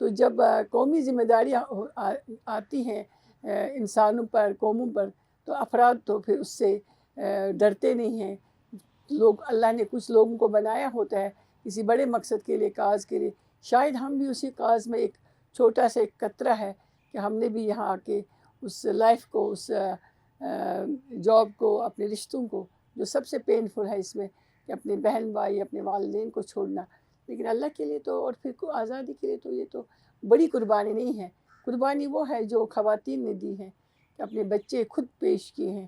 تو جب قومی ذمہ داریاں آتی ہیں انسانوں پر، قوموں پر، تو افراد تو پھر اس سے ڈرتے نہیں ہیں. لوگ، اللہ نے کچھ لوگوں کو بنایا ہوتا ہے کسی بڑے مقصد کے لیے، کاز کے لیے. شاید ہم بھی اسی کاز میں ایک چھوٹا سا ایک قطرہ ہے کہ ہم نے بھی یہاں آ کے اس لائف کو، اس جاب کو، اپنے رشتوں کو، جو سب سے پینفل ہے اس میں کہ اپنے بہن بھائی، اپنے والدین کو چھوڑنا. لیکن اللہ کے لیے تو، اور پھر آزادی کے لیے تو یہ تو بڑی قربانی نہیں ہے. قربانی وہ ہے جو خواتین نے دی ہے کہ اپنے بچے خود پیش کیے ہیں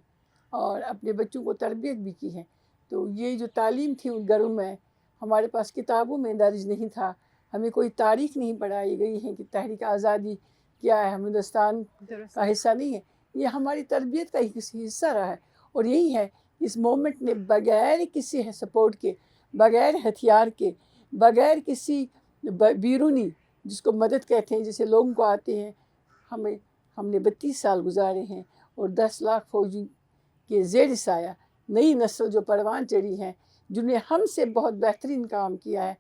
اور اپنے بچوں کو تربیت بھی کی ہے. تو یہ جو تعلیم تھی ان گھروں میں، ہمارے پاس کتابوں میں درج نہیں تھا، ہمیں کوئی تاریخ نہیں پڑھائی گئی ہے کہ تحریک آزادی کیا ہے، ہم ہندوستان درست. کا حصہ نہیں ہے. یہ ہماری تربیت کا ہی کسی حصہ رہا ہے. اور یہی ہے اس مومنٹ نے بغیر کسی سپورٹ کے، بغیر ہتھیار کے، بغیر کسی بیرونی، جس کو مدد کہتے ہیں، جسے لوگوں کو آتے ہیں، ہم نے 32 سال گزارے ہیں اور 10 لاکھ فوجی کے زیر سایہ نئی نسل جو پروان چڑھی ہیں، جنہیں ہم سے بہت بہترین کام کیا ہے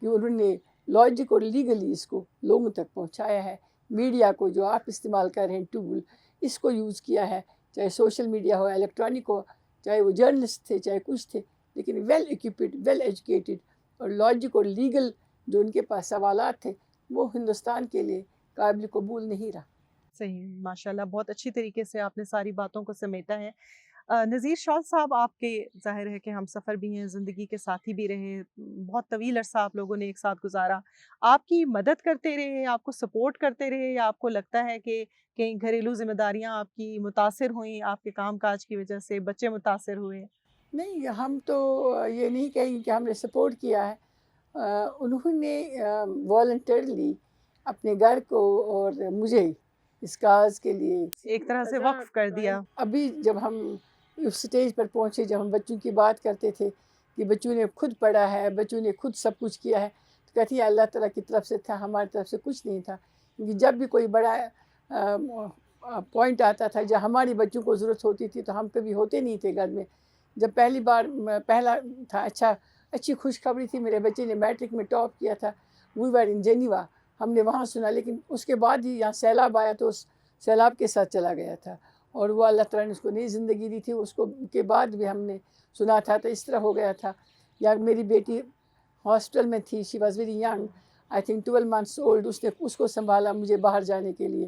کہ انہوں نے لاجک اور لیگلی اس کو لوگوں تک پہنچایا ہے. میڈیا کو جو آپ استعمال کر رہے ہیں ٹول، اس کو یوز کیا ہے، چاہے سوشل میڈیا ہو، الیکٹرانک ہو، چاہے وہ جرنلسٹ تھے، چاہے کچھ تھے، لیکن ویل ایکوپڈ، ویل ایجوکیٹڈ اور لاجک اور لیگل جو ان کے پاس سوالات تھے، وہ ہندوستان کے لیے قابل قبول نہیں رہا. صحیح، ماشاءاللہ بہت اچھی طریقے سے آپ نے ساری باتوں کو سمیٹا ہے. نذیر شال صاحب، آپ کے ظاہر ہے کہ ہم سفر بھی ہیں، زندگی کے ساتھی بھی رہے، بہت طویل عرصہ آپ لوگوں نے ایک ساتھ گزارا. آپ کی مدد کرتے رہے، آپ کو سپورٹ کرتے رہے، یا آپ کو لگتا ہے کہ کہیں گھریلو ذمہ داریاں آپ کی متاثر ہوئیں، آپ کے کام کاج کی وجہ سے بچے متاثر ہوئے؟ نہیں، ہم تو یہ نہیں کہیں گے کہ ہم نے سپورٹ کیا ہے. انہوں نے والنٹرلی اپنے گھر کو اور مجھے اس کاز کے لیے ایک طرح سے وقف کر دیا. ابھی جب ہم اس سٹیج پر پہنچے، جب ہم بچوں کی بات کرتے تھے کہ بچوں نے خود پڑھا ہے، بچوں نے خود سب کچھ کیا ہے، تو کہتی ہے اللہ تعالیٰ کی طرف سے تھا، ہماری طرف سے کچھ نہیں تھا. کیونکہ جب بھی کوئی بڑا پوائنٹ آتا تھا جہاں ہماری بچوں کو ضرورت ہوتی تھی، تو ہم کبھی ہوتے نہیں تھے گھر میں. جب پہلا تھا، اچھی خوشخبری تھی، میرے بچے نے میٹرک میں ٹاپ کیا تھا. وی ور ان جنیوا، ہم نے وہاں سنا. لیکن اس کے بعد ہی یہاں سیلاب آیا تو اس سیلاب کے ساتھ چلا گیا تھا، اور وہ اللہ تعالیٰ نے اس کو نئی زندگی دی تھی. اس کو کے بعد بھی ہم نے سنا تھا تو اس طرح ہو گیا تھا. یا میری بیٹی ہاسٹل میں تھی، she was very young, I think 12 months old. اس نے اس کو سنبھالا مجھے باہر جانے کے لیے.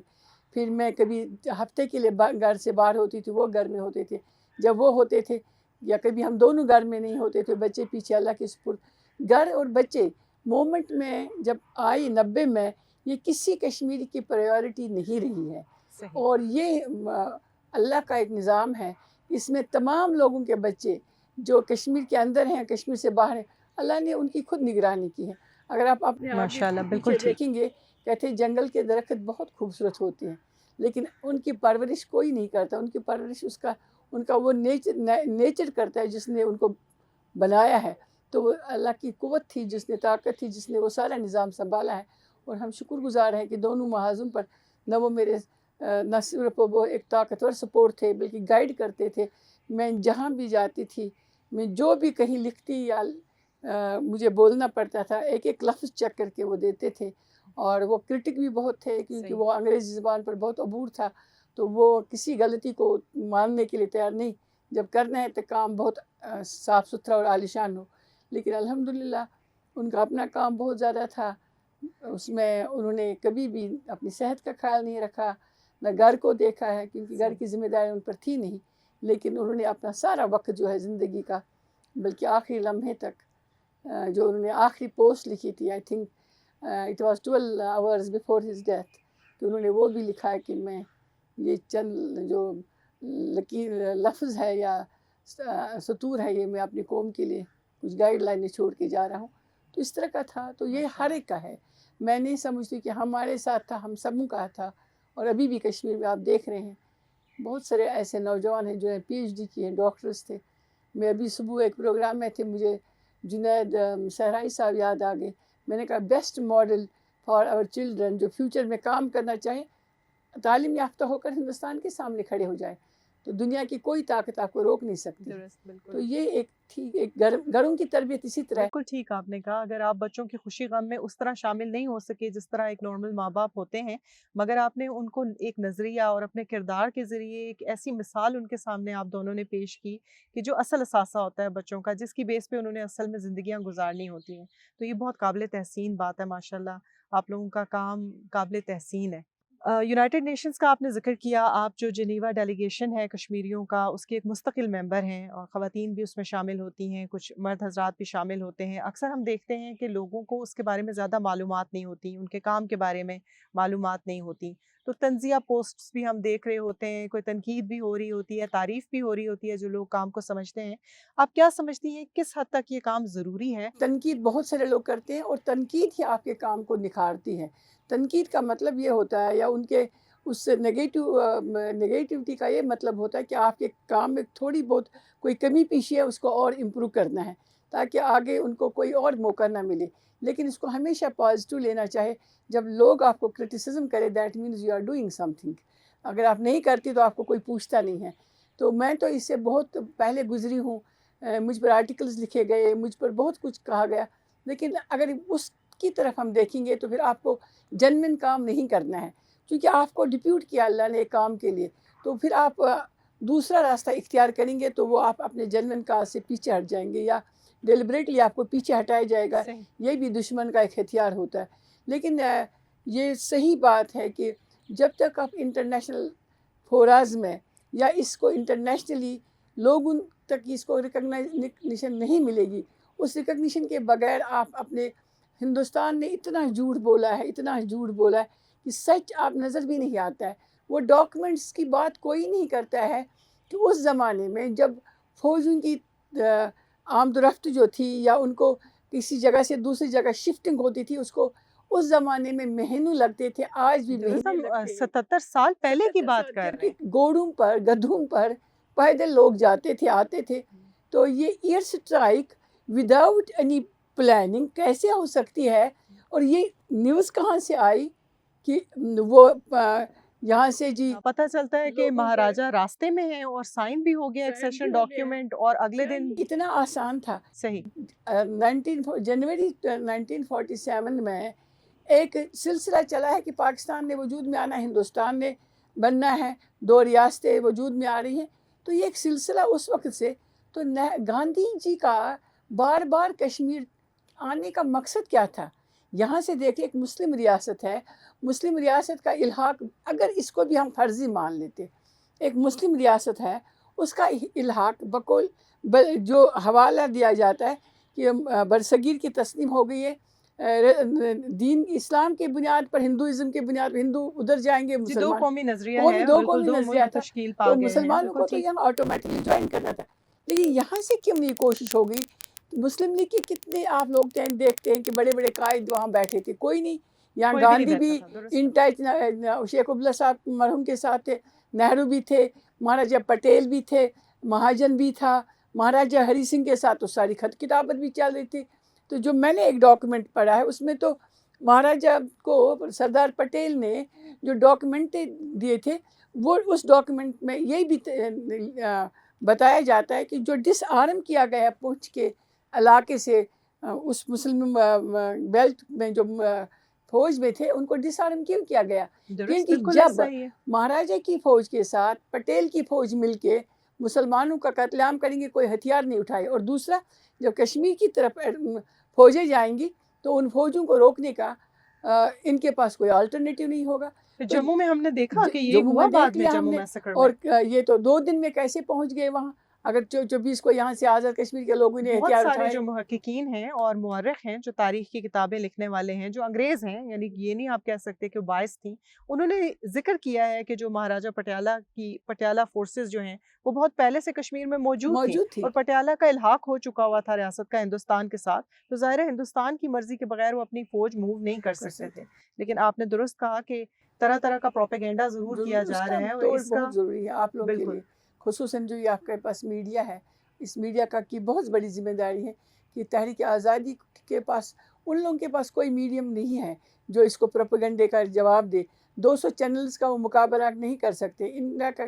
پھر میں کبھی ہفتے کے لیے گھر سے باہر ہوتی تھی، وہ گھر میں ہوتے تھے. جب وہ ہوتے تھے، یا کبھی ہم دونوں گھر میں نہیں ہوتے تھے، بچے پیچھے، اللہ کے سپرد. گھر اور بچے مومنٹ میں جب آئی 90 میں، یہ کسی کشمیری کی پرائیورٹی نہیں رہی ہے. صحیح. اور یہ اللہ کا ایک نظام ہے، اس میں تمام لوگوں کے بچے جو کشمیر کے اندر ہیں، کشمیر سے باہر ہیں، اللہ نے ان کی خود نگرانی کی ہے. اگر آپ اپنے ماشاءاللہ، پیچھے بالکل ٹھیک. دیکھیں گے، کہتے ہیں جنگل کے درخت بہت خوبصورت ہوتے ہیں، لیکن ان کی پرورش کوئی نہیں کرتا. ان کی پرورش ان کا وہ نیچر کرتا ہے جس نے ان کو بنایا ہے. تو وہ اللہ کی قوت تھی، جس نے طاقت تھی، جس نے وہ سارا نظام سنبھالا ہے. اور ہم شکر گزار ہیں کہ دونوں محاذوں پر نہ وہ میرے نہ صرف وہ ایک طاقتور سپورٹ تھے، بلکہ گائیڈ کرتے تھے. میں جہاں بھی جاتی تھی، میں جو بھی کہیں لکھتی یا مجھے بولنا پڑتا تھا، ایک ایک لفظ چیک کر کے وہ دیتے تھے. اور وہ کرٹک بھی بہت تھے، کیونکہ صحیح. وہ انگریزی زبان پر بہت عبور تھا، تو وہ کسی غلطی کو ماننے کے لیے تیار نہیں. جب کرنا ہے تو کام بہت صاف ستھرا اور عالیشان ہو. لیکن الحمدللہ ان کا اپنا کام بہت زیادہ تھا. اس میں انہوں نے کبھی بھی اپنی صحت کا خیال نہیں رکھا، نہ گھر کو دیکھا ہے، کیونکہ گھر کی ذمہ داری ان پر تھی نہیں. لیکن انہوں نے اپنا سارا وقت جو ہے زندگی کا، بلکہ آخری لمحے تک، جو انہوں نے آخری پوسٹ لکھی تھی، I think it was 12 hours before his death، کہ انہوں نے وہ بھی لکھا ہے کہ میں یہ چند جو لفظ ہے یا سطور ہے، یہ میں اپنی قوم کے لیے کچھ گائیڈ لائنیں چھوڑ کے جا رہا ہوں. تو اس طرح کا تھا. تو یہ ہر ایک کا ہے. میں نہیں سمجھتی کہ ہمارے ساتھ تھا، ہم سبوں کا تھا. اور ابھی بھی کشمیر میں آپ دیکھ رہے ہیں بہت سارے ایسے نوجوان ہیں جو نے PhD کی ہیں، ڈاکٹرز تھے. میں ابھی صبح ایک پروگرام میں تھے، مجھے جنید صحرائی صاحب یاد آ گئے. میں نے کہا best model for our children جو فیوچر میں کام کرنا چاہیں، تعلیم یافتہ ہو کر ہندوستان کے سامنے کھڑے ہو جائیں. تو دنیا کی کوئی طاقت آپ کو روک نہیں سکتی. درست، بالکل. تو یہ ایک تھی، ایک گھروں کی تربیت اسی طرح ہے. بالکل ٹھیک آپ نے کہا، اگر آپ بچوں کی خوشی غم میں اس طرح شامل نہیں ہو سکے جس طرح ایک نارمل ماں باپ ہوتے ہیں، مگر آپ نے ان کو ایک نظریہ اور اپنے کردار کے ذریعے ایک ایسی مثال ان کے سامنے آپ دونوں نے پیش کی کہ جو اصل اثاثہ ہوتا ہے بچوں کا، جس کی بیس پہ انہوں نے اصل میں زندگیاں گزارنی ہوتی ہیں، تو یہ بہت قابل تحسین بات ہے. ماشاءاللہ آپ لوگوں کا کام قابل تحسین ہے. یونائٹڈ نیشنز کا آپ نے ذکر کیا، آپ جو جنیوا ڈیلیگیشن ہے کشمیریوں کا، اس کے ایک مستقل ممبر ہیں اور خواتین بھی اس میں شامل ہوتی ہیں، کچھ مرد حضرات بھی شامل ہوتے ہیں. اکثر ہم دیکھتے ہیں کہ لوگوں کو اس کے بارے میں زیادہ معلومات نہیں ہوتی، ان کے کام کے بارے میں معلومات نہیں ہوتی. تو تنزیہ پوسٹس بھی ہم دیکھ رہے ہوتے ہیں، کوئی تنقید بھی ہو رہی ہوتی ہے، تعریف بھی ہو رہی ہوتی ہے جو لوگ کام کو سمجھتے ہیں. آپ کیا سمجھتی ہیں کس حد تک یہ کام ضروری ہے؟ تنقید بہت سارے لوگ کرتے ہیں، اور تنقید ہی آپ کے کام کو نکھارتی ہے. تنقید کا مطلب یہ ہوتا ہے، یا ان کے اس نگیٹیوٹی کا یہ مطلب ہوتا ہے کہ آپ کے کام میں تھوڑی بہت کوئی کمی پیشی ہے، اس کو اور امپروو کرنا ہے تاکہ آگے ان کو کوئی اور موقع نہ ملے. لیکن اس کو ہمیشہ پازیٹیو لینا چاہے. جب لوگ آپ کو کرٹیسزم کرے، that means you are doing something. اگر آپ نہیں کرتی تو آپ کو کوئی پوچھتا نہیں ہے. تو میں تو اس سے بہت پہلے گزری ہوں. مجھ پر آرٹیکلز لکھے گئے، مجھ پر بہت کچھ کہا گیا، لیکن اگر اس کی طرف ہم دیکھیں گے تو پھر آپ کو جنمن کام نہیں کرنا ہے، کیونکہ آپ کو ڈپیوٹ کیا اللہ نے ایک کام کے لیے. تو پھر آپ دوسرا راستہ اختیار کریں گے تو وہ آپ اپنے جنمن کام سے پیچھے ہٹ جائیں گے، یا ڈیلیبریٹلی آپ کو پیچھے ہٹایا جائے گا. صحیح. یہ بھی دشمن کا ایک ہتھیار ہوتا ہے. لیکن یہ صحیح بات ہے کہ جب تک آپ انٹرنیشنل فوراز میں، یا اس کو انٹرنیشنلی لوگوں تک اس کو ریکگنیشن نہیں ملے گی، اس ریکگنیشن کے بغیر آپ اپنے ہندوستان نے اتنا جھوٹ بولا ہے، اتنا جھوٹ بولا ہے کہ سچ آپ نظر بھی نہیں آتا ہے. وہ ڈاکومنٹس کی بات کوئی نہیں کرتا ہے کہ اس زمانے میں جب فوجوں کی آمد و رفت جو تھی، یا ان کو کسی جگہ سے دوسری جگہ شفٹنگ ہوتی تھی، اس کو اس زمانے میں مہینوں لگتے تھے. آج بھی درست، مہینے ہم لگتے ہیں. 77 سال پہلے کی بات کر رہے ہیں. جبکہ گھوڑوں پر، گدھوں پر پیدل لوگ جاتے تھے، آتے تھے. تو یہ air strike without any planning کیسے ہو سکتی ہے؟ اور یہ نیوز کہاں سے آئی کہ وہ یہاں سے جی پتہ چلتا ہے کہ لوگوں پر مہاراجہ راستے میں ہیں اور سائن بھی ہو گیا ایکسیشن ڈاکیومنٹ، اور اگلے دن اتنا آسان تھا. صحیح. جنوری 1947 میں ایک سلسلہ چلا ہے کہ پاکستان نے وجود میں آنا ہے، ہندوستان نے بننا ہے، دو ریاستیں وجود میں آ رہی ہیں. تو یہ ایک سلسلہ اس وقت سے. تو گاندھی جی کا بار بار کشمیر آنے کا مقصد کیا تھا؟ یہاں سے دیکھیں، ایک مسلم ریاست ہے، مسلم ریاست کا الحاق اگر اس کو بھی ہم فرضی مان لیتے، ایک مسلم ریاست ہے، اس کا الحاق بقول جو حوالہ دیا جاتا ہے کہ برصغیر کی تسلیم ہو گئی ہے دین اسلام کے بنیاد پر، ہندوازم کے بنیاد پر. ہندو ادھر جائیں گے، دو مسلمان قومی نظریہ قومی ہے، دو بالکل قومی دو نظریہ ملک تھا. تشکیل پا تو گئے ہیں. مسلمانوں بالکل کو تو ٹھیک. یہاں آٹومیٹکلی جوائن کرنا تھا. لیکن یہاں سے کیوں نہیں کوشش ہوگی؟ مسلم لیگ کے کتنے آپ لوگ دیکھتے ہیں کہ بڑے بڑے قائد وہاں بیٹھے تھے، کوئی نہیں. یہاں کوئی بھی نہیں گاندھی بھی بیٹھا تھا. درست. ان ٹچ شیخ عبداللہ صاحب مرحوم کے ساتھ تھے، نہرو بھی تھے، مہاراجہ پٹیل بھی تھے، مہاجن بھی تھا، مہاراجہ ہری سنگھ کے ساتھ تو ساری خط کتابت بھی چل رہی تھی. تو جو میں نے ایک ڈاکومنٹ پڑھا ہے، اس میں تو مہاراجہ کو سردار پٹیل نے جو ڈاکومنٹ دیے تھے، وہ اس ڈاکومنٹ میں یہی بھی بتایا جاتا ہے کہ جو ڈس آرم کیا گیا پونچھ کے علاقے سے، اس مسلم بیلٹ میں جو فوج میں تھے، ان کو ڈس آرم کیوں کیا گیا؟ درست، کیونکہ بالکل جب ایسا ہی ہے. مہاراجہ کی فوج کے ساتھ پٹیل کی فوج مل کے مسلمانوں کا قتل عام کریں گے، کوئی ہتھیار نہیں اٹھائے. اور دوسرا، جب کشمیر کی طرف فوجیں جائیں گی تو ان فوجوں کو روکنے کا ان کے پاس کوئی آلٹرنیٹیو نہیں ہوگا. جموں میں ہم نے دیکھا کہ یہ جموں ہوا میں بعد دیکھ میں لیا ہم جموں نے. میسیکر اور میں. یہ تو 2 دن میں کیسے پہنچ گئے وہاں، اگر 24 کو یہاں سے آزاد کشمیر کے لوگوں نے بہت ہتھیار سارے اٹھائے. جو محققین ہیں اور مورخ ہیں، جو تاریخ کی کتابیں لکھنے والے ہیں، جو انگریز ہیں، یعنی یہ نہیں آپ کہہ سکتے کہ باعث تھیں، انہوں نے ذکر کیا ہے کہ جو مہاراجہ پٹیالہ فورسز جو ہیں وہ بہت پہلے سے کشمیر میں موجود تھی، اور پٹیالہ کا الحاق ہو چکا ہوا تھا ریاست کا ہندوستان کے ساتھ. تو ظاہر ہے ہندوستان کی مرضی کے بغیر وہ اپنی فوج موو نہیں کر سکتے تھے. لیکن آپ نے درست کہا کہ طرح طرح کا پروپیگنڈا ضرور کیا جا رہا ہے، اور اس کا بہت ضروری ہے آپ لوگ کے لیے، خصوصاً جو یہ آپ کے پاس میڈیا ہے. اس میڈیا کا کی بہت بڑی ذمہ داری ہے کہ تحریک آزادی کے پاس، ان لوگوں کے پاس کوئی میڈیم نہیں ہے جو اس کو پروپیگنڈے کا جواب دے. 200 چینلز کا وہ مقابلہ نہیں کر سکتے. انڈیا کا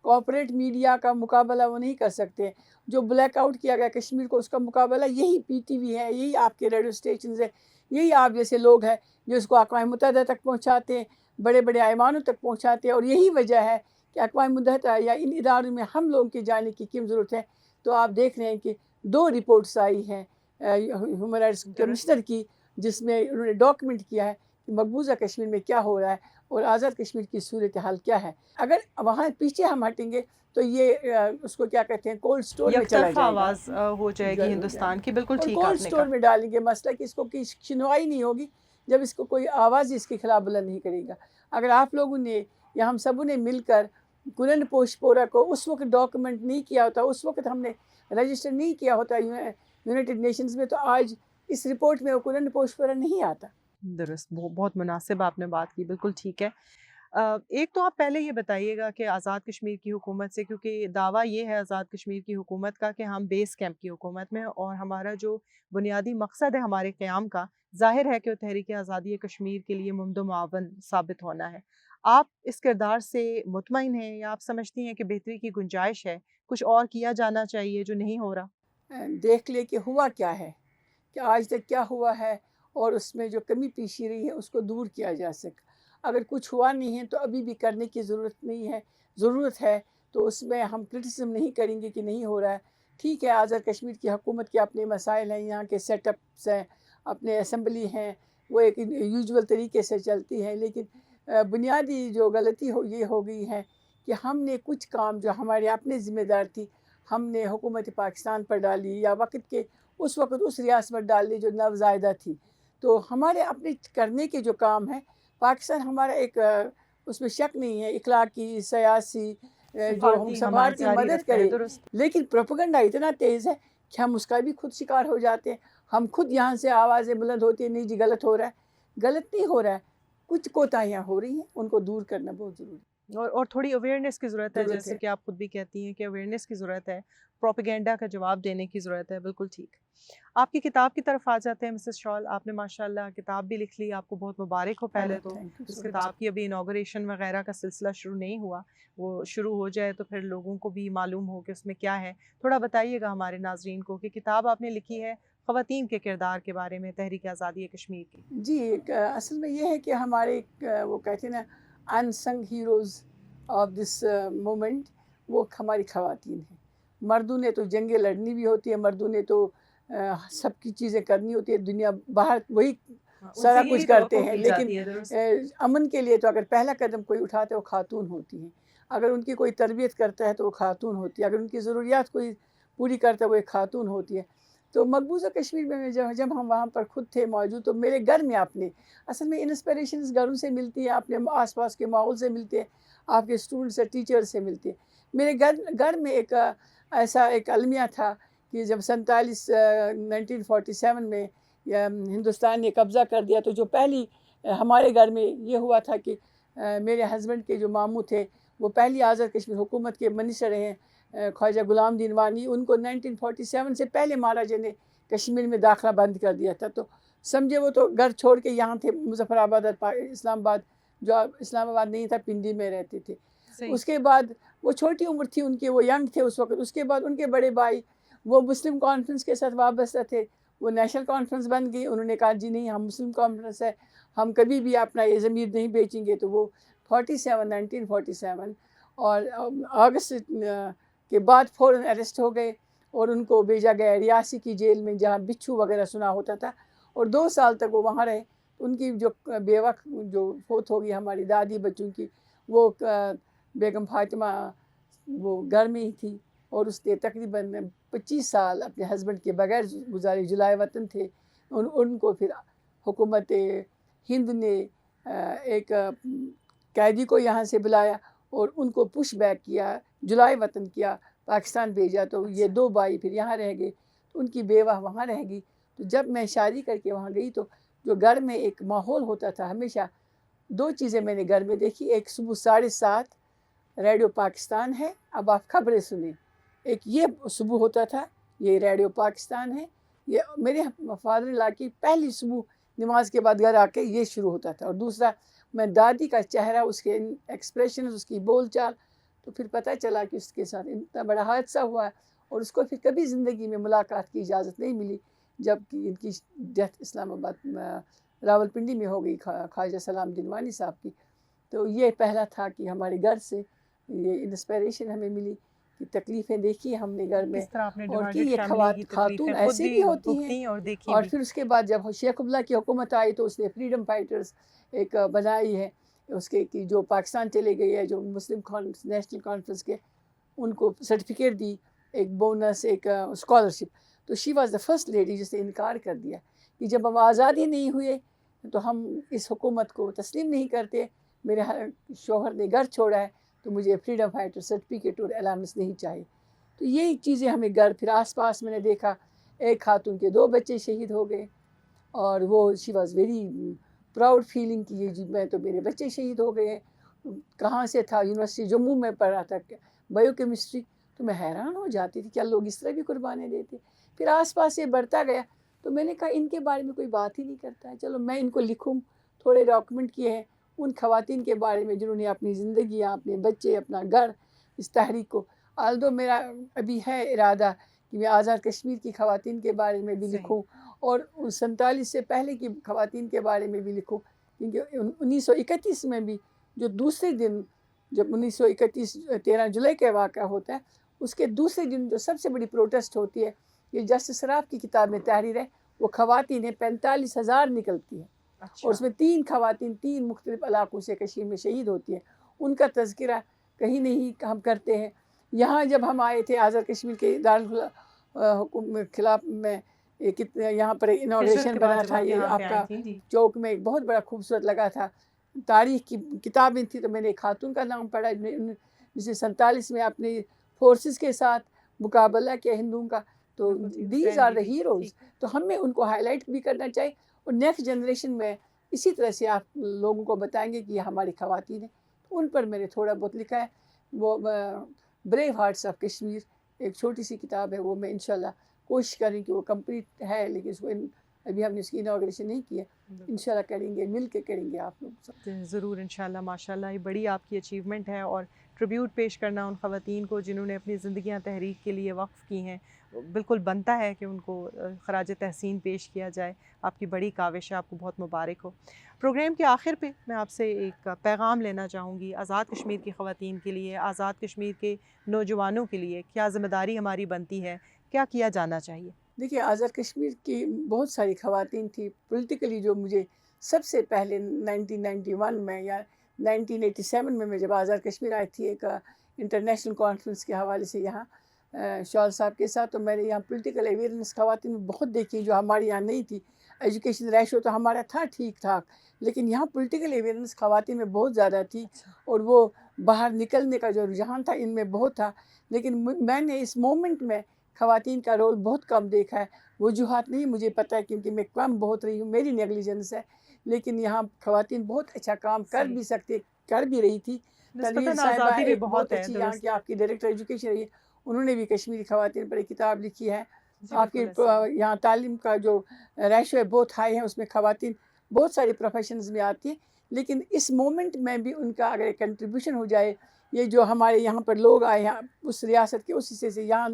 کارپوریٹ میڈیا کا مقابلہ وہ نہیں کر سکتے. جو بلیک آؤٹ کیا گیا کشمیر کو، اس کا مقابلہ یہی پی ٹی وی ہے، یہی آپ کے ریڈیو اسٹیشنز ہیں، یہی آپ جیسے لوگ ہیں جو اس کو اقوام متحدہ تک پہنچاتے ہیں، بڑے بڑے ایوانوں تک پہنچاتے ہیں. اور یہی وجہ ہے کہ اقوام متحدہ یا ان اداروں میں ہم لوگوں کے جانے کی کیوں ضرورت ہے. تو آپ دیکھ رہے ہیں کہ 2 رپورٹس آئی ہیں ہیومن رائٹس کمشنر کی، جس میں انہوں نے ڈاکومنٹ کیا ہے کہ مقبوضہ کشمیر میں کیا ہو رہا ہے اور آزاد کشمیر کی صورتحال کیا ہے. اگر وہاں پیچھے ہم ہٹیں گے تو یہ اس کو کیا کہتے ہیں کولڈ اسٹور میں چلا یک طرفہ جائے گا، آواز ہو جائے گی ہندوستان کی. بالکل اور ٹھیک کولڈ آپ نے اسٹور کہا. میں ڈالیں گے مسئلہ کہ اس کو کی سنوائی نہیں ہوگی جب اس کو کوئی آواز ہی اس کے خلاف بلند نہیں کرے گا. اگر آپ لوگوں نے یا ہم سبوں نے مل کر کنن پوشپورا کو اس وقت ڈاکومنٹ نہیں کیا ہوتا، اس وقت ہم نے رجسٹر نہیں کیا ہوتا یونائٹڈ نیشنز میں، تو آج اس رپورٹ میں وہ کنن پوشپورا نہیں آتا. درست، بہت مناسب آپ نے بات کی. بالکل ٹھیک ہے. ایک تو آپ پہلے یہ بتائیے گا کہ آزاد کشمیر کی حکومت سے، کیونکہ دعویٰ یہ ہے آزاد کشمیر کی حکومت کا کہ ہم بیس کیمپ کی حکومت میں، اور ہمارا جو بنیادی مقصد ہے ہمارے قیام کا، ظاہر ہے کہ وہ تحریک آزادی کشمیر کے لیے ممد و معاون ثابت ہونا ہے. آپ اس کردار سے مطمئن ہیں یا آپ سمجھتی ہیں کہ بہتری کی گنجائش ہے، کچھ اور کیا جانا چاہیے جو نہیں ہو رہا؟ دیکھ لے کہ ہوا کیا ہے، کہ آج تک کیا ہوا ہے، اور اس میں جو کمی پیشی رہی ہے اس کو دور کیا جا سکے. اگر کچھ ہوا نہیں ہے تو ابھی بھی کرنے کی ضرورت نہیں ہے، ضرورت ہے تو اس میں ہم کرٹیسزم نہیں کریں گے کہ نہیں ہو رہا ہے. ٹھیک ہے، آزاد کشمیر کی حکومت کے اپنے مسائل ہیں، یہاں کے سیٹ اپس ہیں، اپنے اسمبلی ہیں، وہ ایک یوزول طریقے سے چلتی ہے. لیکن بنیادی جو غلطی یہ ہو گئی ہے کہ ہم نے کچھ کام جو ہمارے اپنے ذمہ دار تھی ہم نے حکومت پاکستان پر ڈالی، یا وقت کے اس وقت اس ریاست پر ڈال دی جو نوزائیدہ تھی. تو ہمارے اپنے کرنے کے جو کام ہیں، پاکستان ہمارا ایک اس میں شک نہیں ہے، اخلاقی، سیاسی، جو ہم سفارتی مدد کرے. لیکن پروپیگنڈا اتنا تیز ہے کہ ہم اس کا بھی خود شکار ہو جاتے ہیں. ہم خود یہاں سے آوازیں بلند ہوتی ہیں، نہیں جی غلط ہو رہا ہے. غلط نہیں ہو رہا ہے، کچھ کوتاہیاں ہو رہی ہیں، ان کو دور کرنا بہت ضروری ہے. اور تھوڑی اویئرنیس کی ضرورت ہے، جیسے کہ آپ خود بھی کہتی ہیں کہ اویئرنیس کی ضرورت ہے، پروپیگنڈا کا جواب دینے کی ضرورت ہے. بالکل ٹھیک. آپ کی کتاب کی طرف آ جاتے ہیں مسز شال. آپ نے ماشاءاللہ کتاب بھی لکھ لی، آپ کو بہت مبارک ہو. پہلے تو اس کتاب کی ابھی انوگریشن وغیرہ کا سلسلہ شروع نہیں ہوا، وہ شروع ہو جائے تو پھر لوگوں کو بھی معلوم ہو کہ اس میں کیا ہے. تھوڑا بتائیے گا ہمارے ناظرین کو کہ کتاب آپ نے لکھی ہے خواتین کے کردار کے بارے میں تحریک آزادی کشمیر کی. جی، اصل میں یہ ہے کہ ہمارے وہ کہتے ہیں نا ان سنگ ہیروز آف دس مومنٹ، وہ ہماری خواتین ہیں. مردوں نے تو جنگیں لڑنی بھی ہوتی ہے، مردوں نے تو سب کی چیزیں کرنی ہوتی ہے، دنیا باہر وہی سارا کچھ کرتے ہیں. لیکن امن کے لیے تو اگر پہلا قدم کوئی اٹھاتا ہے وہ خاتون ہوتی ہیں. اگر ان کی کوئی تربیت کرتا ہے تو وہ خاتون ہوتی ہے. اگر ان کی ضروریات کوئی پوری کرتا ہے وہ ایک خاتون ہوتی ہے. تو مقبوضہ کشمیر میں جب ہم وہاں پر خود تھے موجود، تو میرے گھر میں اپنے اصل میں انسپریشنز گھروں سے ملتی ہے، اپنے آس پاس کے ماحول سے ملتے ہیں، آپ کے اسٹوڈنٹ سے، ٹیچر سے ملتے ہیں. میرے گھر میں ایک ایسا ایک المیہ تھا کہ جب 1947 میں ہندوستان نے قبضہ کر دیا، تو جو پہلی ہمارے گھر میں یہ ہوا تھا کہ میرے ہسبینڈ کے جو ماموں تھے وہ پہلی آزاد کشمیر حکومت کے منسٹر رہے، خواجہ غلام دین وانی. ان کو 1947 سے پہلے مہاراجا نے کشمیر میں داخلہ بند کر دیا تھا. تو سمجھے وہ تو گھر چھوڑ کے یہاں تھے، مظفر آباد اور اسلام آباد، جو اسلام آباد نہیں تھا پنڈی میں رہتے تھے. اس کے بعد وہ چھوٹی عمر تھی ان کی، وہ ینگ تھے اس وقت. اس کے بعد ان کے بڑے بھائی وہ مسلم کانفرنس کے ساتھ وابستہ تھے، وہ نیشنل کانفرنس بن گئی. انہوں نے کہا جی نہیں، ہم مسلم کانفرنس ہے، ہم کبھی بھی اپنا یہ ضمیر نہیں بیچیں گے. تو وہ 1947 اور اگست کے بعد فوراً اریسٹ ہو گئے اور ان کو بھیجا گیا ریاسی کی جیل میں، جہاں بچھو وغیرہ سنا ہوتا تھا، اور 2 سال تک وہ وہاں رہے. ان کی جو بیوہ جو فوت ہو گئی ہماری دادی بچوں کی، وہ بیگم فاطمہ، وہ گھر میں ہی تھی، اور اس نے تقریباً 25 سال اپنے ہسبینڈ کے بغیر گزارے. جلائے وطن تھے. ان کو پھر حکومت ہند نے ایک قیدی کو یہاں سے بلایا اور ان کو پش بیک کیا، جلائے وطن کیا، پاکستان بھیجا. تو یہ 2 بھائی پھر یہاں رہ گئے، تو ان کی بیوہ وہاں رہ گئی. تو جب میں شادی کر کے وہاں گئی تو جو گھر میں ایک ماحول ہوتا تھا، ہمیشہ 2 چیزیں میں نے گھر میں دیکھی. ایک صبح 7:30 ریڈیو پاکستان ہے، اب آپ خبریں سنیں. ایک یہ صبح ہوتا تھا، یہ ریڈیو پاکستان ہے. یہ میرے فادر لا کی پہلی صبح نماز کے بعد گھر آ کے یہ شروع ہوتا تھا. اور دوسرا، میں دادی کا چہرہ، اس کے ایکسپریشن، اس کی بول چال تو پھر پتہ چلا کہ اس کے ساتھ اتنا بڑا حادثہ ہوا ہے اور اس کو پھر کبھی زندگی میں ملاقات کی اجازت نہیں ملی، جب کہ ان کی ڈیتھ اسلام آباد راول پنڈی میں ہو گئی خواجہ سلام دنوانی صاحب کی۔ تو یہ پہلا تھا کہ ہمارے گھر سے یہ انسپائریشن ہمیں ملی کہ تکلیفیں دیکھی ہم نے گھر میں، کس طرح آپ نے اور کہ ڈیوائڈڈ یہ فیملی کی خاتون تکلیفیں خود ایسے بھی ہوتی ہیں۔ بھگتیں اور دیکھی اور بھی۔ پھر اس کے بعد جب شیخ عبداللہ کی حکومت آئی تو اس نے فریڈم فائٹرز ایک بنائی ہے، اس کے کہ جو پاکستان چلے گئی ہے، جو مسلم نیشنل کانفرنس کے، ان کو سرٹیفکیٹ دی، ایک بونس، ایک اسکالرشپ۔ تو she was the first lady جس نے انکار کر دیا کہ جب ہم آزادی نہیں ہوئے تو ہم اس حکومت کو تسلیم نہیں کرتے، میرے شوہر نے گھر چھوڑا ہے تو مجھے فریڈم فائٹر سرٹیفکیٹ اور الاؤنس نہیں چاہیے۔ تو یہ چیزیں ہمیں گھر، پھر آس پاس میں نے دیکھا ایک خاتون کے 2 بچے شہید ہو گئے، اور وہ شی واز ویری پراؤڈ فیلنگ کہ یہ میں تو میرے بچے شہید ہو گئے ہیں۔ کہاں سے تھا؟ یونیورسٹی جموں میں پڑھا تھا بایو کیمسٹری۔ تو میں حیران ہو جاتی تھی کیا لوگ اس طرح بھی قربانیں دیتے۔ پھر آس پاس یہ بڑھتا گیا تو میں نے کہا ان کے بارے میں کوئی بات ہی نہیں کرتا ہے، چلو میں ان کو لکھوں۔ تھوڑے ڈاکومنٹ کیے ہیں ان خواتین کے بارے میں جنہوں نے اپنی زندگیاں، اپنے بچے، اپنا گھر، اس تحریک کو، آلدو میرا ابھی ہے ارادہ کہ میں آزاد کشمیر کی خواتین کے بارے میں بھی لکھوں، اور 47 سے پہلے کی خواتین کے بارے میں بھی لکھوں، کیونکہ 1931 میں بھی جو دوسرے دن، جب 1931 13 جولائی کا واقعہ ہوتا ہے، اس کے دوسرے دن جو سب سے بڑی پروٹیسٹ ہوتی ہے، یہ جسٹس سراف کی کتاب میں تحریر ہے، وہ خواتین 45,000 نکلتی ہیں، اور اس میں 3 خواتین 3 مختلف علاقوں سے کشمیر میں شہید ہوتی ہیں۔ ان کا تذکرہ کہیں نہیں ہم کرتے ہیں۔ یہاں جب ہم آئے تھے آزاد کشمیر کے دارالحکومت خلاف میں، یہاں پر انوگریشن بنا تھا، یہ آپ کا چوک میں ایک بہت بڑا خوبصورت لگا تھا، تاریخ کی کتابیں تھیں، تو میں نے ایک خاتون کا نام پڑھا جس نے 47 میں اپنی فورسز کے ساتھ مقابلہ کیا ہندوؤں کا۔ تو دیز آر دا ہیروز، تو ہمیں ان کو ہائی لائٹ بھی کرنا چاہیے، اور نیکسٹ جنریشن میں اسی طرح سے آپ لوگوں کو بتائیں گے کہ یہ ہماری خواتین ہیں۔ ان پر میں نے تھوڑا بہت لکھا ہے، وہ بریو ہارٹس آف کشمیر ایک چھوٹی سی کتاب ہے، وہ میں انشاءاللہ کوشش کریں کہ وہ کمپلیٹ ہے، لیکن اس کو ابھی ہم نے اس کی انوگریشن نہیں کی ہے، انشاءاللہ کریں گے، مل کے کریں گے آپ لوگ سب۔ ضرور انشاءاللہ، ماشاءاللہ یہ بڑی آپ کی اچیومنٹ ہے، اور ٹریبیوٹ پیش کرنا ان خواتین کو جنہوں نے اپنی زندگیاں تحریک کے لیے وقف کی ہیں، بالکل بنتا ہے کہ ان کو خراج تحسین پیش کیا جائے۔ آپ کی بڑی کاوش ہے، آپ کو بہت مبارک ہو۔ پروگرام کے آخر پہ میں آپ سے ایک پیغام لینا چاہوں گی آزاد کشمیر کی خواتین کے لیے، آزاد کشمیر کے نوجوانوں کے لیے کیا ذمہ داری ہماری بنتی ہے، کیا کیا جانا چاہیے؟ دیکھیے، آزاد کشمیر کی بہت ساری خواتین تھی پولیٹیکلی، جو مجھے سب سے پہلے 1991 میں یا 1987 میں جب آزاد کشمیر آئی تھی ایک انٹرنیشنل کانفرنس کے حوالے سے یہاں شال صاحب کے ساتھ، تو میں نے یہاں پولیٹیکل اویئرنیس خواتین میں بہت دیکھی جو ہمارے یہاں نہیں تھی۔ ایجوکیشن ریشو تو ہمارا تھا ٹھیک ٹھاک، لیکن یہاں پولیٹیکل اویئرنیس خواتین میں بہت زیادہ تھی، اور وہ باہر نکلنے کا جو رجحان تھا ان میں بہت تھا۔ لیکن میں نے اس مومنٹ میں خواتین کا رول بہت کم دیکھا ہے۔ وجوہات نہیں مجھے پتہ ہے، کیونکہ میں کم بہت رہی ہوں، میری نیگلیجنس ہے، لیکن یہاں خواتین بہت اچھا کام کر بھی سکتے، کر بھی رہی تھی۔ تنویر صاحبہ ایک بہت اچھی یہاں کی آپ کی ڈائریکٹر ایجوکیشن رہی ہے، انہوں نے بھی کشمیری خواتین پر ایک کتاب لکھی ہے۔ آپ کی یہاں تعلیم کا جو ریشو ہے بہت ہائی ہے، اس میں خواتین بہت ساری پروفیشنز میں آتی ہیں، لیکن اس مومنٹ میں بھی ان کا اگر کنٹریبیوشن ہو جائے، یہ جو ہمارے یہاں پر لوگ آئے ہیں اس ریاست کے اس حصے سے یہاں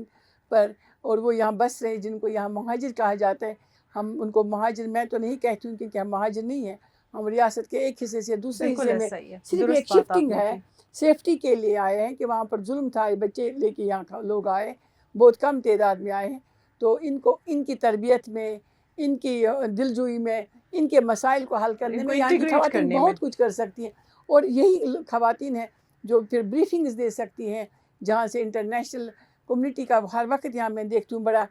پر، اور وہ یہاں بس رہے جن کو یہاں مہاجر کہا جاتا ہے، ہم ان کو مہاجر میں تو نہیں کہتی ہوں کیونکہ ہم مہاجر نہیں ہیں، ہم ریاست کے ایک حصے سے دوسرے حصے میں صرف ایک شفٹنگ ہے، سیفٹی کے لیے آئے ہیں کہ وہاں پر ظلم تھا، بچے لے کے یہاں لوگ آئے، بہت کم تعداد میں آئے ہیں۔ تو ان کو ان کی تربیت میں، ان کی دلجوئی میں، ان کے مسائل کو حل کرنے میں یہاں کی خواتین بہت کچھ کر سکتی ہیں، اور یہی خواتین ہیں جو پھر بریفنگز دے سکتی ہیں، جہاں سے انٹرنیشنل کمیونٹی کا ہر وقت یہاں میں دیکھتی ہوں بڑا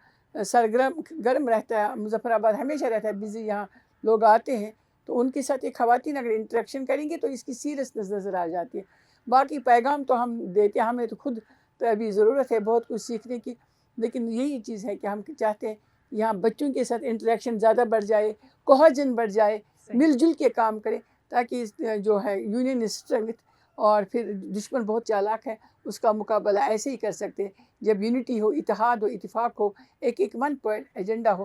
گرم رہتا ہے، مظفر آباد ہمیشہ رہتا ہے بزی، یہاں لوگ آتے ہیں، تو ان کے ساتھ ایک خواتین اگر انٹریکشن کریں گے تو اس کی سیریسنس نظر آ جاتی ہے۔ باقی پیغام تو ہم دیتے ہیں، ہمیں تو خود تو ابھی ضرورت ہے بہت کچھ سیکھنے کی، لیکن یہی چیز ہے کہ ہم چاہتے ہیں یہاں بچوں کے ساتھ انٹریکشن زیادہ بڑھ جائے، کوہجن بڑھ جائے، مل جل کے کام کریں، تاکہ جو ہے یونین اسٹرنگتھ، اور پھر دشمن بہت چالاک ہے، اس کا مقابلہ ایسے ہی کر سکتے ہیں جب یونٹی ہو، اتحاد ہو، اتفاق ہو، ایک ون پوائنٹ ایجنڈا ہو،